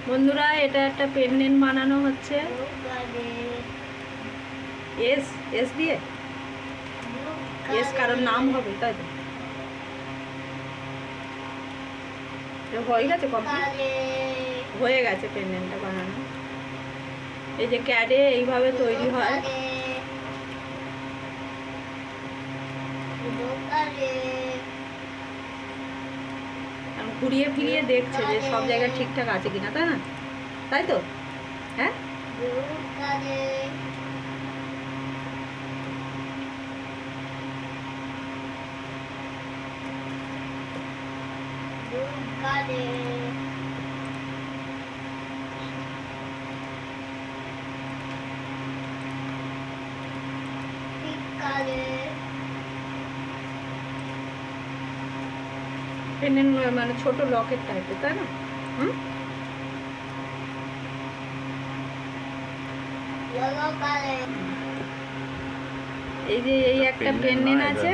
বন্ধুরা, এটা একটা পেন্ডেন্ট বানানো হচ্ছে এস এস দিয়ে। এস কারোর নাম হবে, তাই তো? হয়ে গেছে, কমপ্লিট হয়ে গেছে পেন্ডেন্টটা বানানো। এই যে ক্যাডে এইভাবে তৈরি হয়। ঘুরিয়ে ফিরিয়ে দেখছে যে সব জায়গায় ঠিকঠাক আছে কিনা, তাই না? তাই তো? হ্যাঁ, পেন্ডেন্ট মানে ছোট লকেট টাইপের, তাই না? এই যে এই একটা পেন্ডেন্ট আছে।